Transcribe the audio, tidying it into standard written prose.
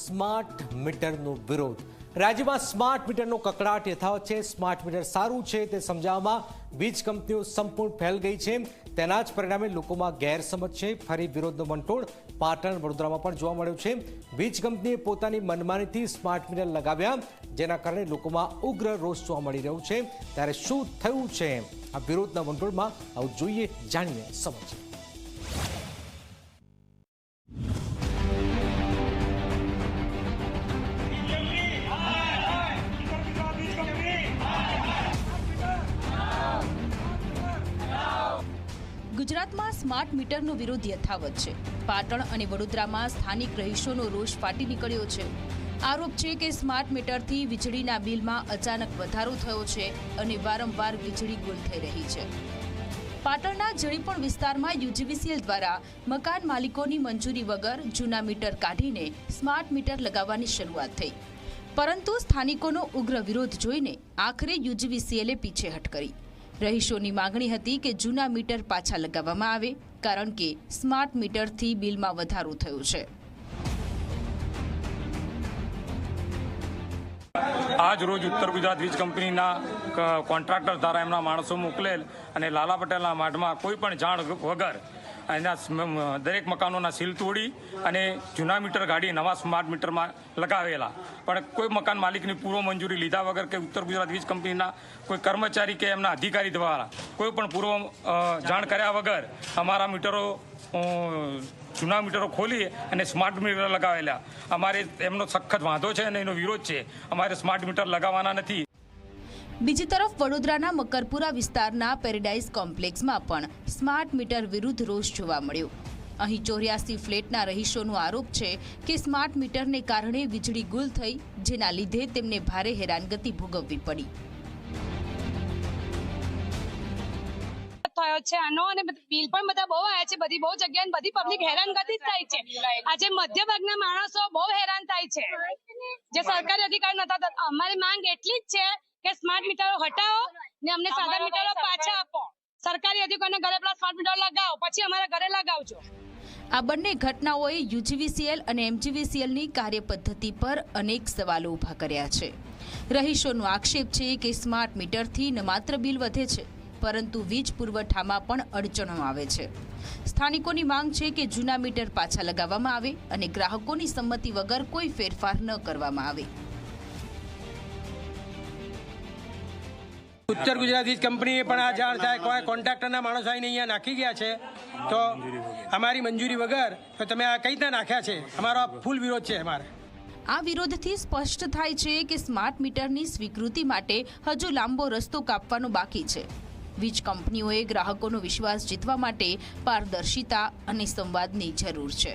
Smart મીટરનો વિરોધ। રાજ્યમાં સ્માર્ટ મીટરનો કકળાટ યથાવત છે। સ્માર્ટ મીટર સારું છે તે સમજાવવામાં વીજ કંપનીઓ સંપૂર્ણ ફેલ ગઈ છે। તેના જ પરિણામે લોકોમાં ગેરસમજ છે। ફરી વિરોધનો વંટોળ પાટણ વડોદરામાં પણ જોવા મળ્યો છે। વીજ કંપનીએ પોતાની મનમાનીથી સ્માર્ટ મીટર લગાવ્યા, જેના કારણે લોકોમાં ઉગ્ર રોષ જોવા મળી રહ્યો છે। ત્યારે શું થયું છે આ વિરોધના વંટોળમાં, આવું જોઈએ, જાણીએ, સમજીએ। ગુજરાતમાં સ્માર્ટ મીટરનો વિરોધ યથાવત છે। પાટણ અને વડોદરામાં સ્થાનિક રહીશોનો રોષ ફાટી નીકળ્યો છે। આરોપ છે કે સ્માર્ટ મીટરથી વીજળીના બિલમાં અચાનક વધારો થયો છે અને વારંવાર વીજળી ગુલ થઈ રહી છે। પાટણના જણીપણ વિસ્તારમાં યુજીવીસીએલ દ્વારા મકાન માલિકોની મંજૂરી વગર જૂના મીટર કાઢીને સ્માર્ટ મીટર લગાવવાની શરૂઆત થઈ, પરંતુ સ્થાનિકોનો ઉગ્ર વિરોધ જોઈને આખરે યુજીવીસીએલે પીછેહઠ કરી। રહીશોની માંગણી હતી કે જૂના મીટર પાછા લગાવવામાં આવે, કારણ કે સ્માર્ટ મીટરથી બિલમાં વધારો થયો છે। આજ રોજ ઉત્તર ગુજરાત વીજ કંપનીના કોન્ટ્રાક્ટર દ્વારા એમના માણસો મોકલેલ અને લાલા પટેલના માઠમાં કોઈ પણ જાણ વગર એના દરેક મકાનોના સીલ તોડી અને જૂના મીટર કાઢી નવા સ્માર્ટ મીટરમાં લગાવેલા, પણ કોઈ મકાન માલિકની પૂર્વ મંજૂરી લીધા વગર કે ઉત્તર ગુજરાત વીજ કંપનીના કોઈ કર્મચારી કે એમના અધિકારી દ્વારા કોઈ પણ પૂર્વ જાણ કર્યા વગર અમારા મીટરો જૂના મીટરો ખોલી અને સ્માર્ટ મીટર લગાવેલા। અમારે એમનો સખત વાંધો છે અને એનો વિરોધ છે। અમારે સ્માર્ટ મીટર લગાવવાના નથી। બીજી તરફ વડોદરાના મકરપુરા વિસ્તારના પેરેડાઇઝ કોમ્પ્લેક્સમાં પણ સ્માર્ટ મીટર વિરુદ્ધ રોષ જોવા મળ્યો। અહીં 84 ફ્લેટના રહીશોનો આરોપ છે કે સ્માર્ટ મીટરને કારણે વીજળી ગુલ થઈ, જેના લીધે તેમને ભારે હેરાનગતિ ભોગવવી પડી। થયો છે આનો અને બિલ પણ બધા બહુ આવ્યા છે, બહુ જગ્યાએ બધી પબ્લિક હેરાનગતિ થાય છે। આજે મધ્ય વર્ગના માણસો બહુ હેરાન થાય છે, જે સરકારી અધિકારી નતા। અમારી માંગ એટલી જ છે કે સ્માર્ટ મીટરો હટાવો ને અમને સાદા મીટરો પાછા આપો। સરકારી અધિકારીને ઘરે પેલા સ્માર્ટ મીટર લગાવો, પછી અમારા ઘરે લગાવજો। આ બંને ઘટનાઓએ યુજીવીસીએલ અને એમજીવીસીએલની કાર્યપદ્ધતિ પર અનેક સવાલો ઊભા કર્યા છે। રહીશોનો આક્ષેપ છે કે સ્માર્ટ મીટરથી ન માત્ર બિલ વધે છે, પરંતુ વીજ પુરવઠામાં પણ અડચણો આવે છે। સ્થાનિકોની માંગ છે કે જૂના મીટર પાછા લગાવવામાં આવે અને ગ્રાહકોની સંમતિ વગર કોઈ ફેરફાર ન કરવામાં આવે। ઉત્તર ગુજરાત વીજ કંપનીએ પણ આ જાણ થાય, કોઈ કોન્ટ્રાક્ટરના માણસો આવીને અહીંયા નાખી ગયા છે, તો અમારી મંજૂરી વગર તો તમે આ કઈ રીતના નાખ્યા છે? અમારો ફૂલ વિરોધ છે। અમારે આ વિરોધથી સ્પષ્ટ થાય છે કે સ્માર્ટ મીટરની સ્વીકૃતિ માટે હજુ લાંબો રસ્તો કાપવાનો બાકી છે। વીજ કંપનીઓએ ગ્રાહકોનો વિશ્વાસ જીતવા માટે પારદર્શિતા અને સંવાદની જરૂર છે।